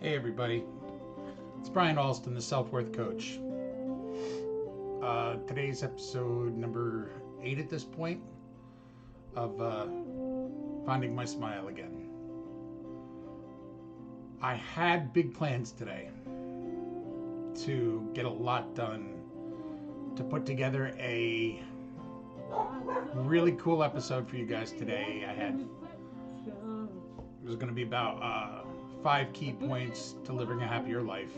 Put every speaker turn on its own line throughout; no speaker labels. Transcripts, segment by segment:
Hey everybody, it's Brian Alston, the Self-Worth Coach. Today's episode number 8 at this point of Finding My Smile Again. I had big plans today to get a lot done, to put together a really cool episode for you guys today. It was going to be about 5 key points to living a happier life.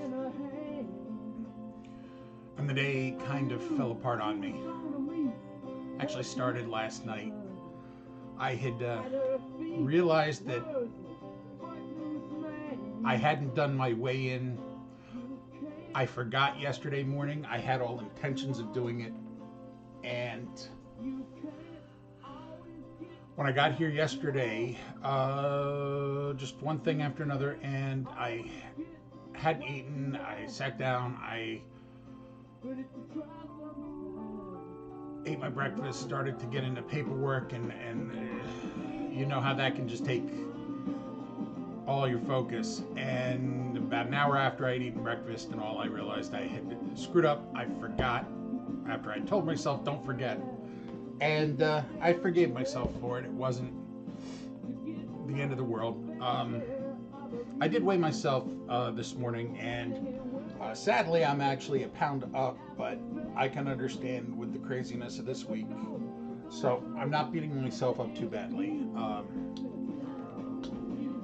And the day kind of fell apart on me. Actually started last night. I had realized that I hadn't done my weigh-in. I forgot yesterday morning. I had all intentions of doing it. And when I got here yesterday, just one thing after another, and I hadn't eaten. I sat down, I ate my breakfast, started to get into paperwork, and you know how that can just take all your focus. And about an hour after I'd eaten breakfast and all, I realized I had screwed up. I forgot after I told myself, don't forget. And I forgave myself for it. It wasn't the end of the world. I did weigh myself this morning, and sadly I'm actually a pound up, but I can understand with the craziness of this week. So I'm not beating myself up too badly.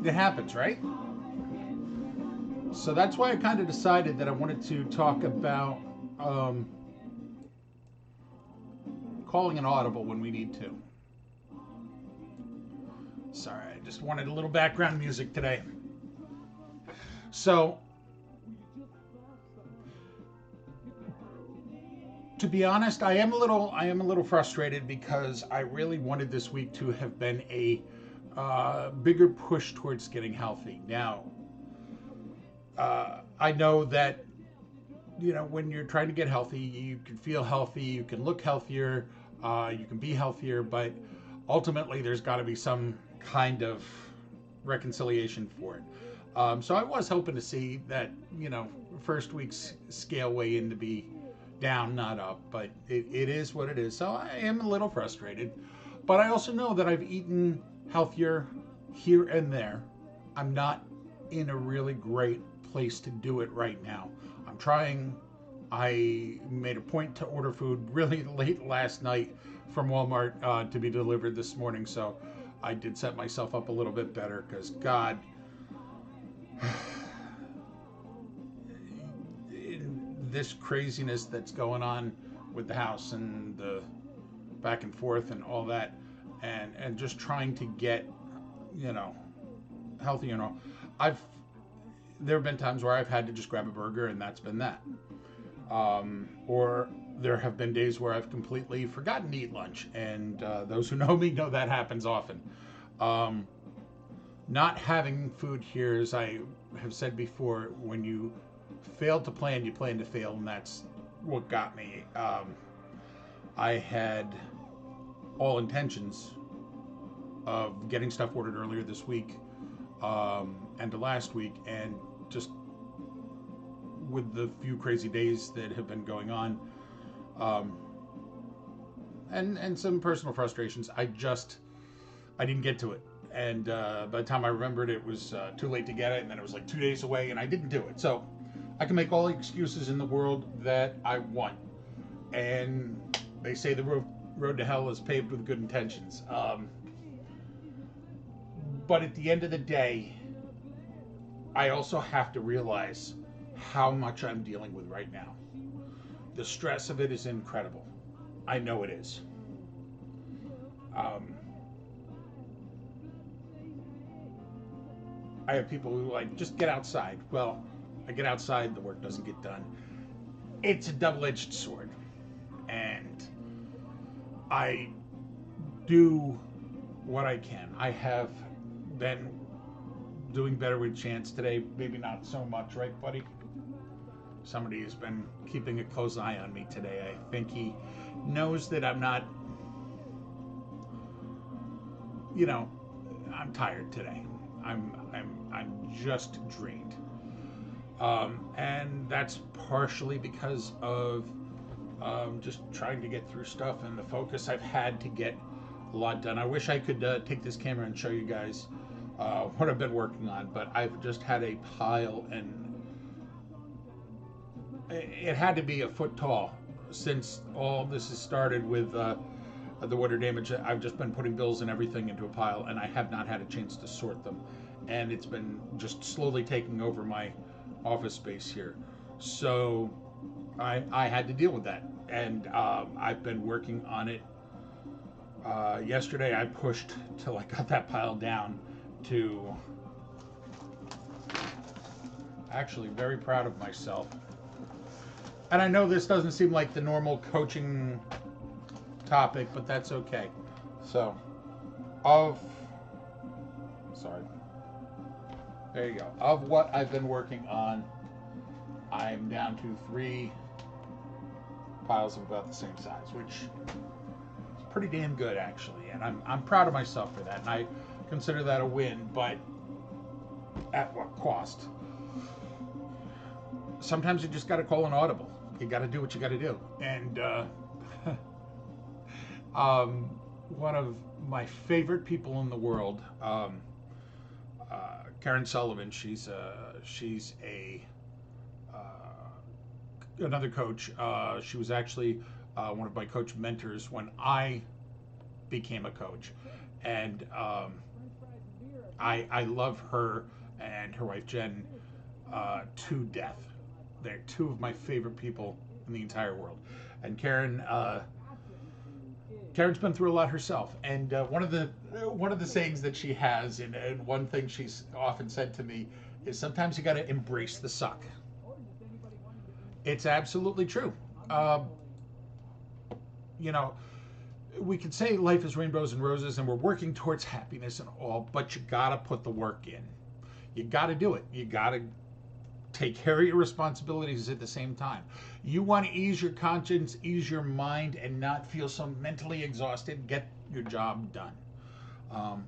It happens, right? So that's why I kind of decided that I wanted to talk about calling an audible when we need to. Sorry, I just wanted a little background music today. So, to be honest, I am a little frustrated because I really wanted this week to have been a bigger push towards getting healthy. Now, I know that, you know, when you're trying to get healthy, you can feel healthy, you can look healthier, you can be healthier, but ultimately there's got to be some kind of reconciliation for it. So I was hoping to see that, you know, first week's scale weigh-in to be down, not up, but it is what it is. So I am a little frustrated, but I also know that I've eaten healthier here and there. I'm not in a really great place to do it right now. I'm trying. I made a point to order food really late last night from Walmart to be delivered this morning, so I did set myself up a little bit better because, God, this craziness that's going on with the house and the back and forth and all that, and just trying to get, you know, healthy and all. There have been times where I've had to just grab a burger and that's been that. Or there have been days where I've completely forgotten to eat lunch, and those who know me know that happens often. Not having food here, as I have said before, when you fail to plan, you plan to fail, and that's what got me. I had all intentions of getting stuff ordered earlier this week and to last week, and just with the few crazy days that have been going on, and some personal frustrations, I didn't get to it. And by the time I remembered, it was too late to get it, and then it was like 2 days away, and I didn't do it. So I can make all the excuses in the world that I want. And they say the road to hell is paved with good intentions. But at the end of the day, I also have to realize how much I'm dealing with right now. The stress of it is incredible. I know it is. I have people who like, just get outside. Well, I get outside, the work doesn't get done. It's a double-edged sword. And I do what I can. I have been doing better with Chance today. Maybe not so much, right, buddy? Somebody has been keeping a close eye on me today. I think he knows that I'm not, you know, I'm tired today. I'm just drained. And that's partially because of just trying to get through stuff and the focus I've had to get a lot done. I wish I could take this camera and show you guys what I've been working on, but I've just had a pile, and it had to be a foot tall since all this has started with the water damage. I've just been putting bills and everything into a pile, and I have not had a chance to sort them. And it's been just slowly taking over my office space here. So I had to deal with that. And I've been working on it. Yesterday I pushed till I got that pile down to, actually very proud of myself. And I know this doesn't seem like the normal coaching topic, but that's okay. So, there you go. Of what I've been working on, I'm down to 3 piles of about the same size, which is pretty damn good actually. And I'm proud of myself for that, and I consider that a win, but at what cost? Sometimes you just got to call an audible. You got to do what you got to do. And one of my favorite people in the world, Karen Sullivan. She's another coach. She was actually one of my coach mentors when I became a coach, and I love her and her wife Jen to death. They're 2 of my favorite people in the entire world. And Karen's been through a lot herself. And one of the sayings that she has, and one thing she's often said to me, is sometimes you got to embrace the suck. It's absolutely true. You know, we could say life is rainbows and roses and we're working towards happiness and all, but you got to put the work in. You got to do it. You got to take care of your responsibilities at the same time. You want to ease your conscience, ease your mind, and not feel so mentally exhausted. Get your job done.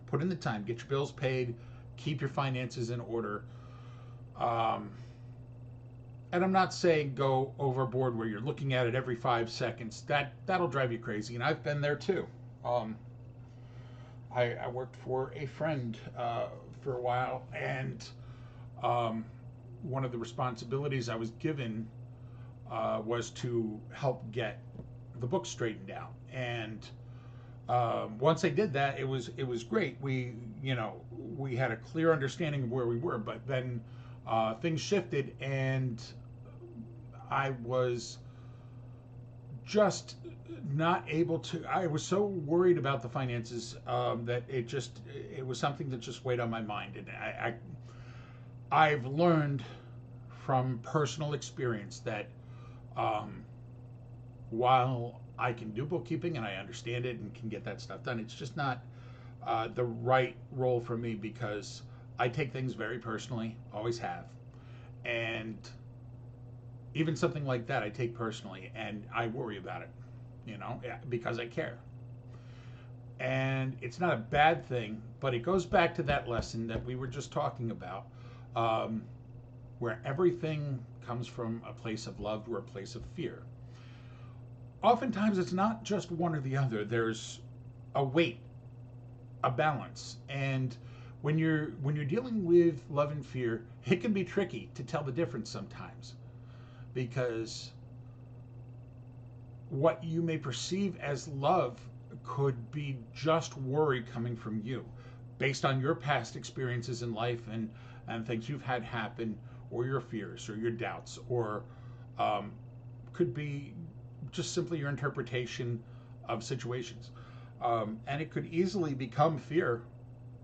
Put in the time. Get your bills paid. Keep your finances in order. And I'm not saying go overboard where you're looking at it every 5 seconds. That'll drive you crazy, and I've been there too. I worked for a friend for a while, and one of the responsibilities I was given was to help get the book straightened out. And once I did that, it was great. We had a clear understanding of where we were, but then things shifted, and I was just not able to. I was so worried about the finances that it was something that just weighed on my mind, and I've learned from personal experience that while I can do bookkeeping and I understand it and can get that stuff done, it's just not the right role for me, because I take things very personally, always have. And even something like that I take personally, and I worry about it, because I care. And it's not a bad thing, but it goes back to that lesson that we were just talking about, where everything comes from a place of love or a place of fear. Oftentimes it's not just one or the other. There's a weight, a balance. And when you're dealing with love and fear, it can be tricky to tell the difference sometimes, because what you may perceive as love could be just worry coming from you based on your past experiences in life and things you've had happen, or your fears or your doubts, or could be just simply your interpretation of situations. And it could easily become fear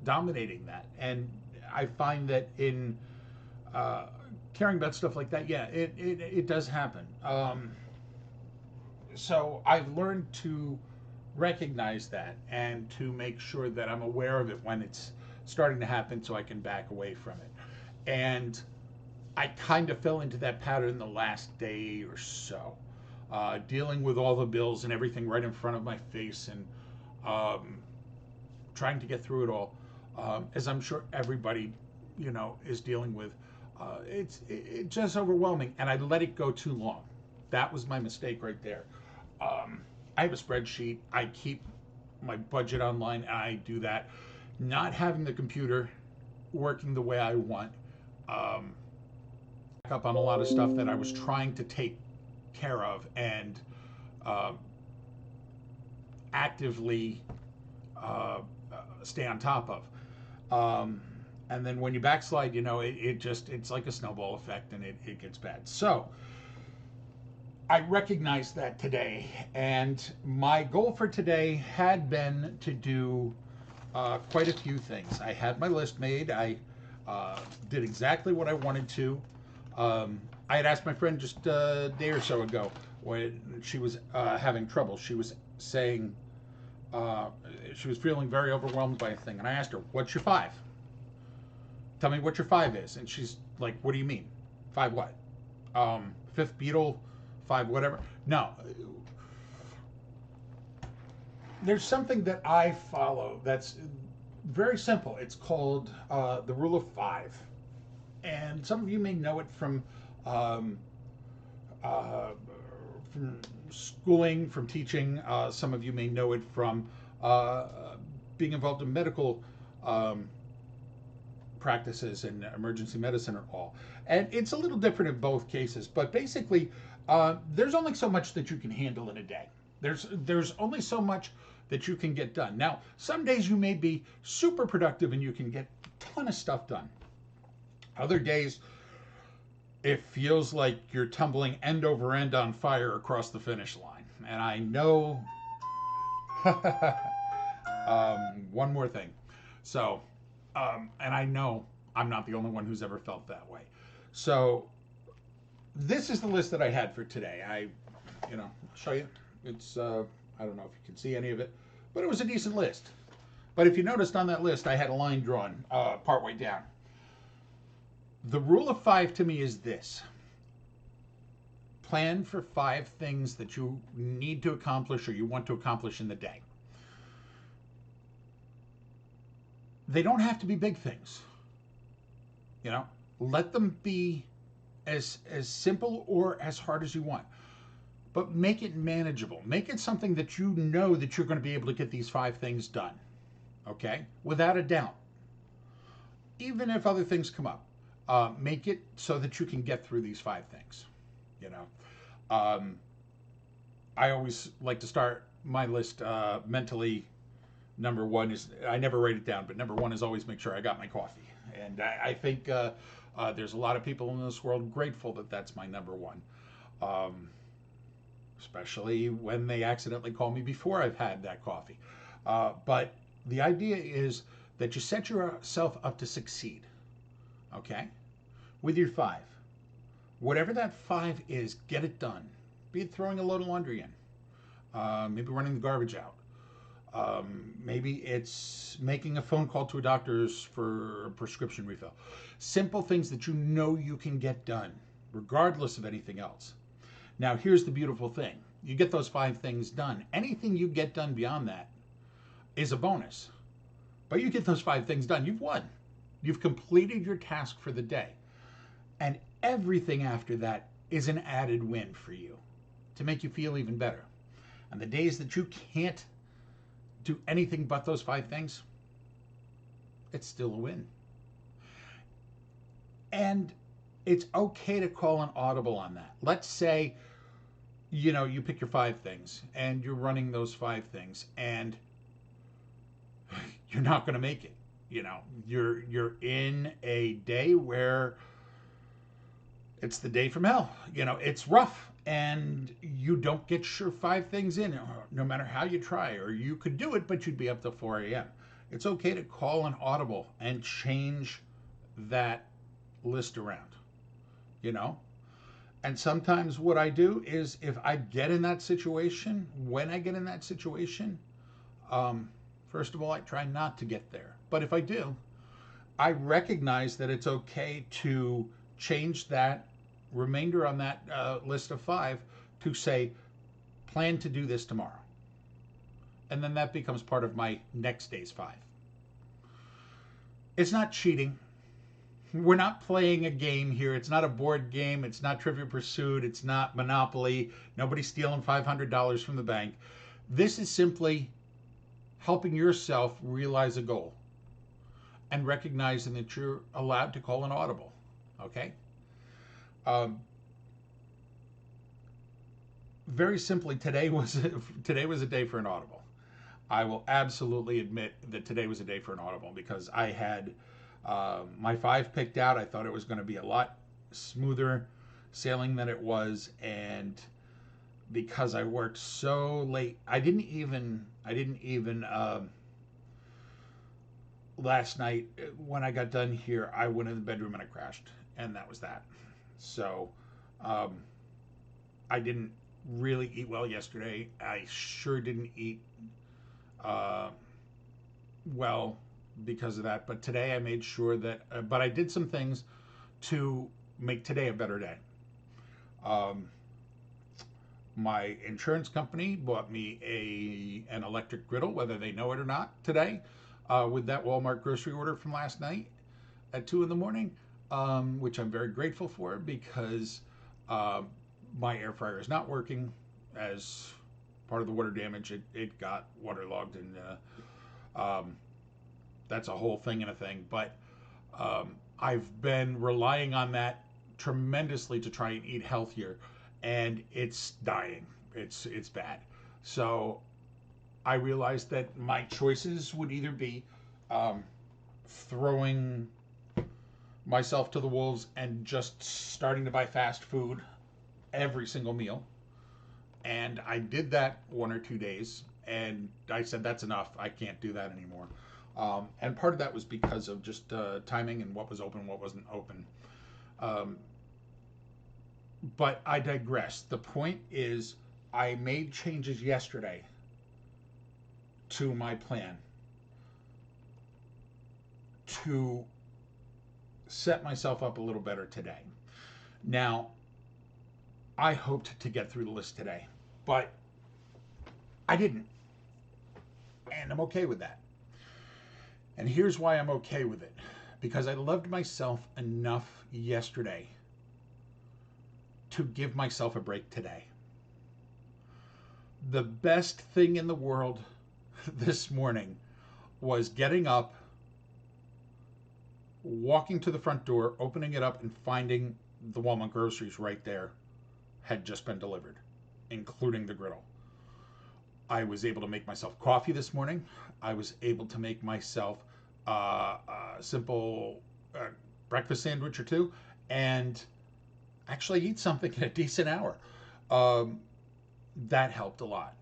dominating that. And I find that in caring about stuff like that, yeah, it does happen. So I've learned to recognize that and to make sure that I'm aware of it when it's starting to happen, so I can back away from it. And I kind of fell into that pattern the last day or so, dealing with all the bills and everything right in front of my face, and trying to get through it all, as I'm sure everybody is dealing with. It's just overwhelming, and I let it go too long. That was my mistake right there. I have a spreadsheet. I keep my budget online. I do that. Not having the computer working the way I want. Um, up on a lot of stuff that I was trying to take care of and uh, actively uh, stay on top of. Um, and then when you backslide, it's like a snowball effect, and it gets bad. So I recognize that today, and my goal for today had been to do quite a few things. I had my list made. I did exactly what I wanted to. I had asked my friend just a day or so ago when she was having trouble. She was saying she was feeling very overwhelmed by a thing, and I asked her, "What's your five? Tell me what your five is." And she's like, "What do you mean? Five what? Fifth Beatle, five whatever?" No. There's something that I follow that's very simple. It's called the rule of five. And some of you may know it um, uh, from schooling, from teaching. Some of you may know it from uh, being involved in medical practices and emergency medicine or all. And it's a little different in both cases, but basically, there's only so much that you can handle in a day. There's only so much that you can get done. Now, some days you may be super productive and you can get a ton of stuff done. Other days, it feels like you're tumbling end over end on fire across the finish line. And I know one more thing. So, and I know I'm not the only one who's ever felt that way. So, this is the list that I had for today. I'll show you. It's, I don't know if you can see any of it, but it was a decent list. But if you noticed on that list, I had a line drawn partway down. The rule of five to me is this: plan for five things that you need to accomplish or you want to accomplish in the day. They don't have to be big things. Let them be as simple or as hard as you want. But make it manageable. Make it something that you know that you're going to be able to get these five things done. Okay? Without a doubt. Even if other things come up. Make it so that you can get through these five things. I always like to start my list mentally. Number one is, I never write it down, but number one is always make sure I got my coffee. And I think there's a lot of people in this world grateful that that's my number one. Especially when they accidentally call me before I've had that coffee. But the idea is that you set yourself up to succeed. Okay? With your five. Whatever that five is, get it done. Be it throwing a load of laundry in. Maybe running the garbage out. Maybe it's making a phone call to a doctor's for a prescription refill. Simple things that you know you can get done, regardless of anything else. Now, here's the beautiful thing. You get those five things done. Anything you get done beyond that is a bonus. But you get those five things done, you've won. You've completed your task for the day. And everything after that is an added win for you to make you feel even better. And the days that you can't do anything but those five things, it's still a win. And it's okay to call an audible on that. Let's say, you pick your five things and you're running those five things and you're not going to make it. You're in a day where it's the day from hell. It's rough and you don't get your five things in no matter how you try, or you could do it, but you'd be up till 4 a.m. It's okay to call an audible and change that list around, And sometimes what I do is if I get in that situation, when I get in that situation, first of all, I try not to get there. But if I do, I recognize that it's okay to change that remainder on that list of five to say, plan to do this tomorrow. And then that becomes part of my next day's five. It's not cheating. we're not playing a game here. It's not a board game. It's not Trivia Pursuit. It's not Monopoly. Nobody's stealing $500 from the bank. This is simply helping yourself realize a goal and recognizing that you're allowed to call an audible. Okay? Um, Very simply, today was a day for an audible. I will absolutely admit that today was a day for an audible because I had my 5 picked out. I thought it was going to be a lot smoother sailing than it was, and because I worked so late, I didn't even last night when I got done here, I went in the bedroom and I crashed, and that was that. So um, I didn't really eat well yesterday. I sure didn't eat uh, well because of that. But today I made sure that, but I did some things to make today a better day. Um, my insurance company bought me an electric griddle, whether they know it or not, today, with that Walmart grocery order from last night at 2 in the morning, which I'm very grateful for because my air fryer is not working as part of the water damage. It got waterlogged, and that's a whole thing and a thing. But I've been relying on that tremendously to try and eat healthier, and it's dying. It's bad. So I realized that my choices would either be throwing myself to the wolves and just starting to buy fast food every single meal. And I did that 1 or 2 days, and I said, that's enough. I can't do that anymore. And part of that was because of just timing and what was open, what wasn't open. But I digress. The point is, I made changes yesterday to my plan to set myself up a little better today. Now, I hoped to get through the list today, but I didn't. And I'm okay with that. And here's why I'm okay with it. Because I loved myself enough yesterday to give myself a break today. The best thing in the world this morning was getting up, walking to the front door, opening it up, and finding the Walmart groceries right there had just been delivered, including the griddle. I was able to make myself coffee this morning. I was able to make myself a simple breakfast sandwich or two, and actually eat something in a decent hour. That helped a lot.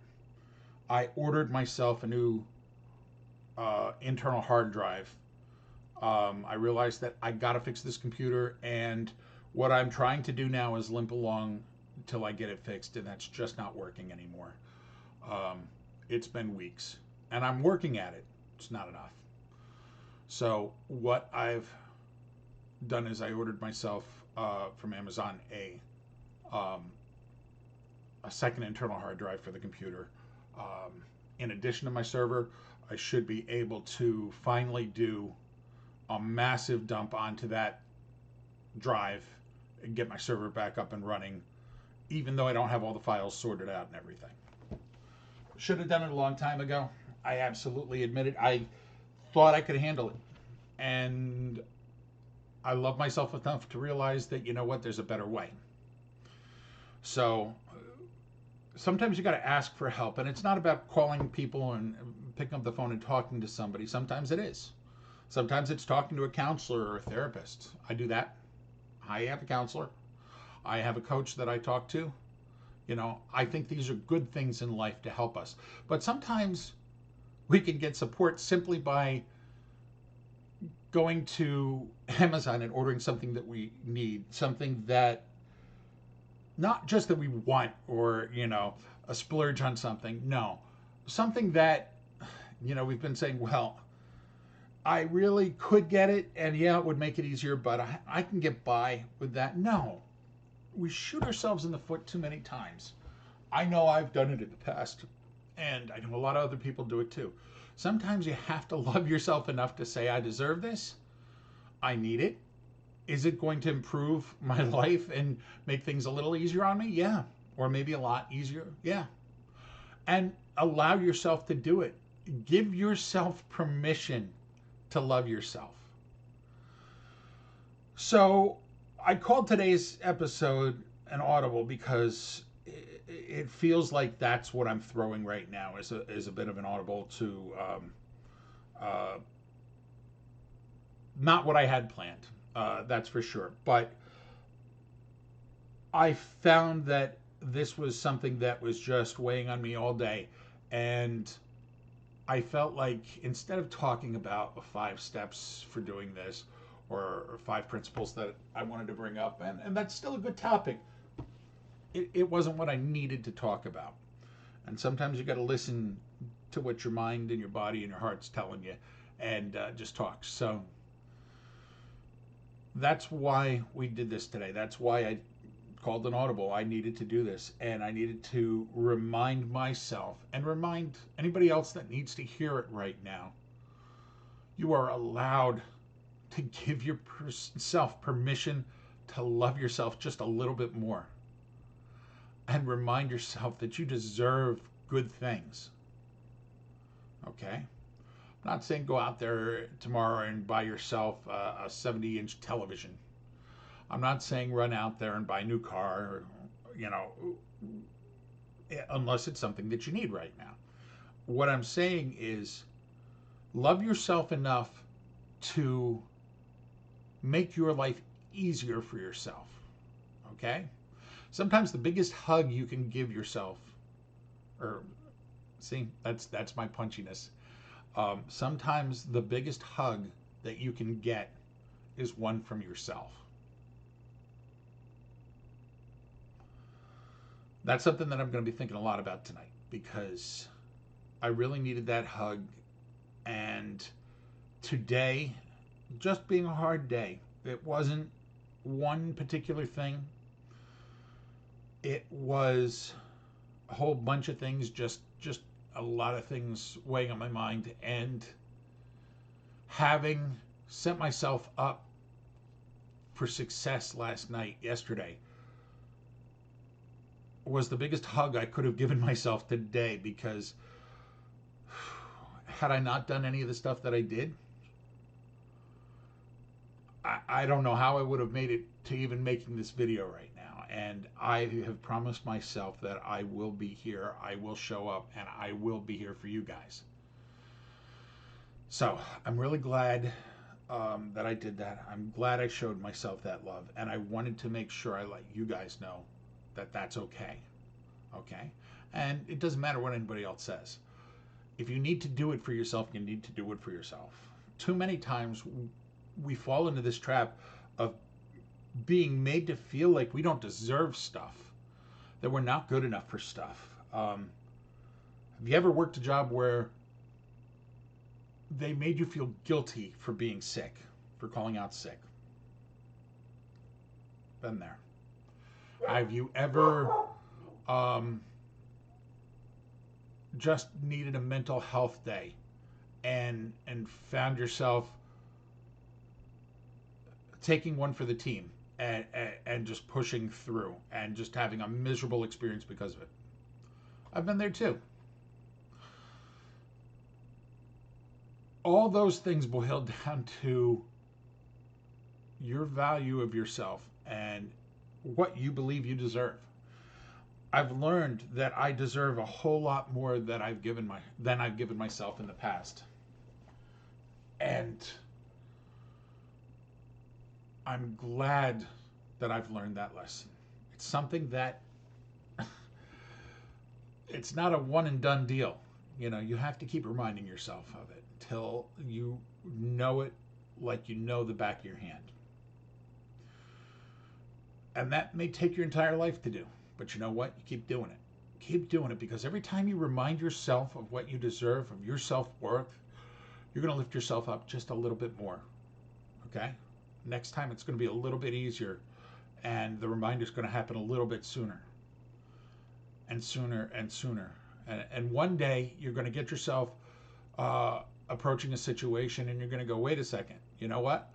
I ordered myself a new internal hard drive. I realized that I got to fix this computer, and what I'm trying to do now is limp along till I get it fixed, and that's just not working anymore. It's been weeks, and I'm working at it. It's not enough. So what I've done is I ordered myself from Amazon a second internal hard drive for the computer. In addition to my server, I should be able to finally do a massive dump onto that drive and get my server back up and running, even though I don't have all the files sorted out and everything. Should have done it a long time ago. I absolutely admit it. I thought I could handle it. And I love myself enough to realize that, you know what, there's a better way. So sometimes you got to ask for help. And it's not about calling people and picking up the phone and talking to somebody. Sometimes it is. Sometimes it's talking to a counselor or a therapist. I do that. I have a counselor. I have a coach that I talk to. You know, I think these are good things in life to help us. But sometimes we can get support simply by going to Amazon and ordering something that we need, something that not just that we want or, you know, a splurge on something. No, something that, you know, we've been saying, well, I really could get it, and yeah, it would make it easier, but I can get by with that. No, we shoot ourselves in the foot too many times. I know I've done it in the past, and I know a lot of other people do it too. Sometimes you have to love yourself enough to say, I deserve this, I need it, Is it going to improve my life and make things a little easier on me? Yeah. Or maybe a lot easier? Yeah. And allow yourself to do it. Give yourself permission to love yourself. So I called today's episode an audible because it feels like that's what I'm throwing right now is a bit of an audible to uh, not what I had planned. That's for sure. But I found that this was something that was just weighing on me all day. And I felt like instead of talking about 5 steps for doing this or 5 principles that I wanted to bring up, and that's still a good topic, it wasn't what I needed to talk about. And sometimes you got to listen to what your mind and your body and your heart's telling you and just talk. So that's why we did this today. That's why I called an audible. I needed to do this, and I needed to remind myself and remind anybody else that needs to hear it right now. You are allowed to give yourself permission to love yourself just a little bit more, and remind yourself that you deserve good things. Okay? I'm not saying go out there tomorrow and buy yourself a 70-inch television. I'm not saying run out there and buy a new car, unless it's something that you need right now. What I'm saying is love yourself enough to make your life easier for yourself. Okay? Sometimes the biggest hug you can give yourself, or see, that's my punchiness. Sometimes the biggest hug that you can get is one from yourself. That's something that I'm going to be thinking a lot about tonight because I really needed that hug. And today, just being a hard day, it wasn't one particular thing. It was a whole bunch of things, just a lot of things weighing on my mind, and having set myself up for success yesterday, was the biggest hug I could have given myself today, because had I not done any of the stuff that I did, I don't know how I would have made it to even making this video right now. And I have promised myself that I will be here, I will show up, and I will be here for you guys. So I'm really glad that I did that. I'm glad I showed myself that love, and I wanted to make sure I let you guys know that that's okay. Okay? And it doesn't matter what anybody else says. If you need to do it for yourself, you need to do it for yourself. Too many times we fall into this trap of being made to feel like we don't deserve stuff, that we're not good enough for stuff. Have you ever worked a job where they made you feel guilty for being sick, for calling out sick? Been there. Have you ever just needed a mental health day and found yourself taking one for the team and just pushing through and just having a miserable experience because of it? I've been there too. All those things boil down to your value of yourself and what you believe you deserve. I've learned that I deserve a whole lot more than I've given myself in the past. And I'm glad that I've learned that lesson. It's something that it's not a one and done deal. You have to keep reminding yourself of it till you know it like you know the back of your hand. And that may take your entire life to do. But you know what? You keep doing it. Keep doing it, because every time you remind yourself of what you deserve, of your self-worth, you're going to lift yourself up just a little bit more. Okay? Next time it's going to be a little bit easier, and the reminder's going to happen a little bit sooner. And sooner and sooner. And one day you're going to get yourself approaching a situation and you're going to go, wait a second, you know what?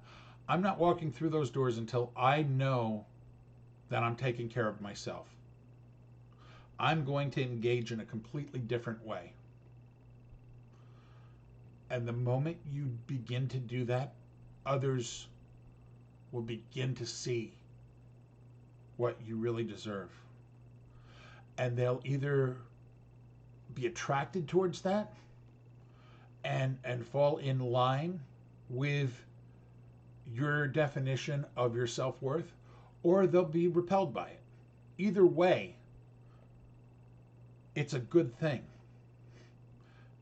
I'm not walking through those doors until I know that I'm taking care of myself. I'm going to engage in a completely different way. And the moment you begin to do that, others will begin to see what you really deserve. And they'll either be attracted towards that and fall in line with your definition of your self-worth, or they'll be repelled by it. Either way, it's a good thing,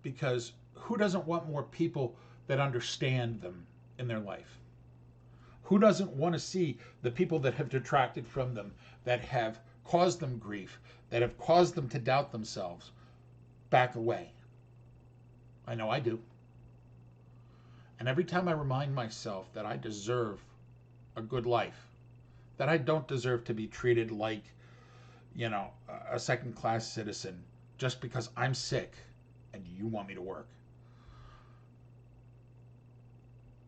because who doesn't want more people that understand them in their life? Who doesn't want to see the people that have detracted from them, that have caused them grief, that have caused them to doubt themselves, back away? I know I do. And every time I remind myself that I deserve a good life, that I don't deserve to be treated like, a second-class citizen just because I'm sick and you want me to work.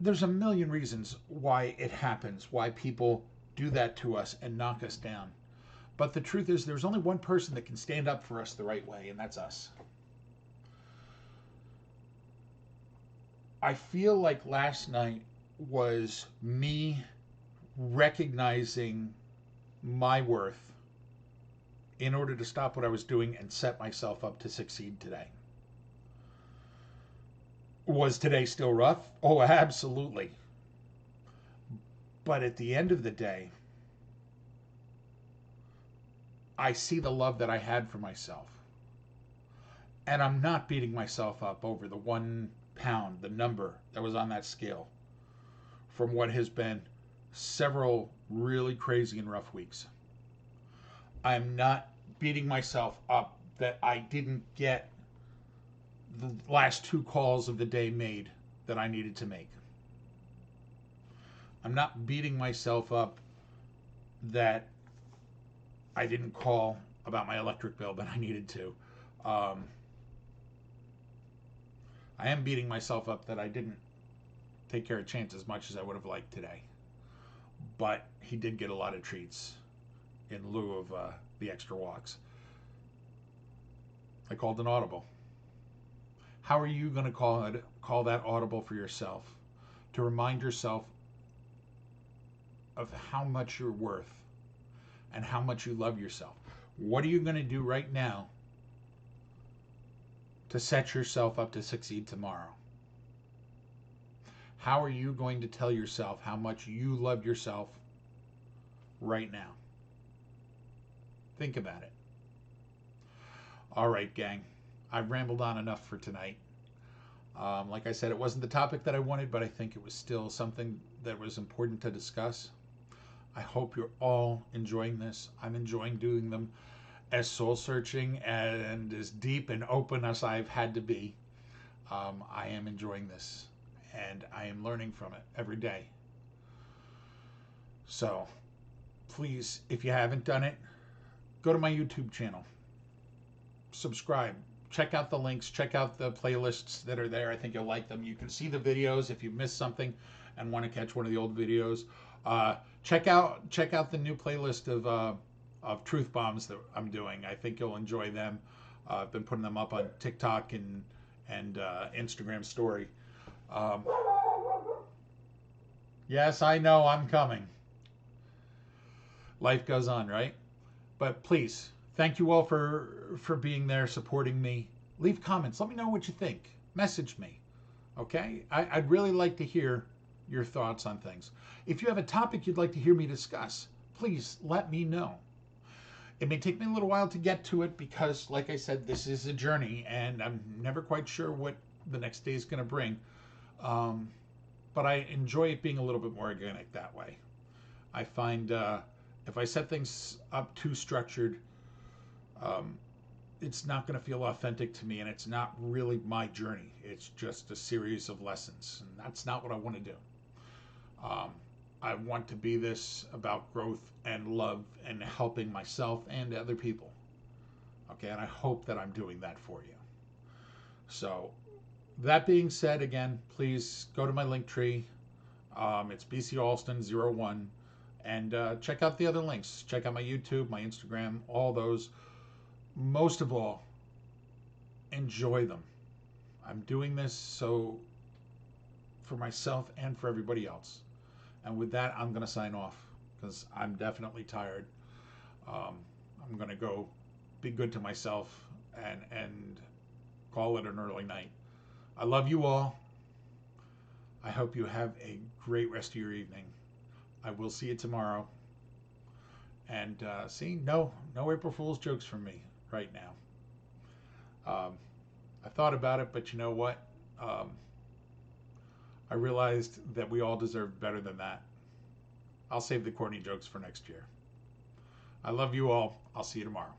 There's a million reasons why it happens, why people do that to us and knock us down. But the truth is, there's only one person that can stand up for us the right way, and that's us. I feel like last night was me recognizing my worth in order to stop what I was doing and set myself up to succeed today. Was today still rough? Oh, absolutely. But at the end of the day, I see the love that I had for myself. And I'm not beating myself up over the 1 pound, the number that was on that scale, from what has been several really crazy and rough weeks. I'm not beating myself up that I didn't get the last 2 calls of the day made that I needed to make. I'm not beating myself up that I didn't call about my electric bill that I needed to. I am beating myself up that I didn't take care of Chance as much as I would have liked today. But he did get a lot of treats in lieu of the extra walks. I called an audible. How are you going to call that audible for yourself? To remind yourself of how much you're worth and how much you love yourself. What are you going to do right now to set yourself up to succeed tomorrow? How are you going to tell yourself how much you love yourself right now? Think about it. All right, gang. I've rambled on enough for tonight. Like I said, it wasn't the topic that I wanted, but I think it was still something that was important to discuss. I hope you're all enjoying this. I'm enjoying doing them, as soul-searching and as deep and open as I've had to be. I am enjoying this, and I am learning from it every day. So, please, if you haven't done it, go to my YouTube channel. Subscribe. Check out the links. Check out the playlists that are there. I think you'll like them. You can see the videos if you missed something and want to catch one of the old videos. Check out the new playlist of truth bombs that I'm doing. I think you'll enjoy them. I've been putting them up on TikTok and Instagram story. Yes, I know I'm coming. Life goes on, right? But please, thank you all for being there, supporting me. Leave comments. Let me know what you think. Message me. Okay? I'd really like to hear your thoughts on things. If you have a topic you'd like to hear me discuss, please let me know. It may take me a little while to get to it because, like I said, this is a journey and I'm never quite sure what the next day is going to bring. But I enjoy it being a little bit more organic that way. I find if I set things up too structured, it's not going to feel authentic to me, and it's not really my journey. It's just a series of lessons, and that's not what I want to do. I want to be this about growth and love and helping myself and other people. Okay, and I hope that I'm doing that for you. So, that being said, again, please go to my link tree. It's BC Alston 01. And check out the other links. Check out my YouTube, my Instagram, all those. Most of all, enjoy them. I'm doing this so for myself and for everybody else. And with that, I'm going to sign off because I'm definitely tired. Um, I'm going to go be good to myself and call it an early night. I love you all. I hope you have a great rest of your evening. I will see you tomorrow. And see, no April Fool's jokes from me right now. I thought about it, but you know what? I realized that we all deserve better than that. I'll save the corny jokes for next year. I love you all. I'll see you tomorrow.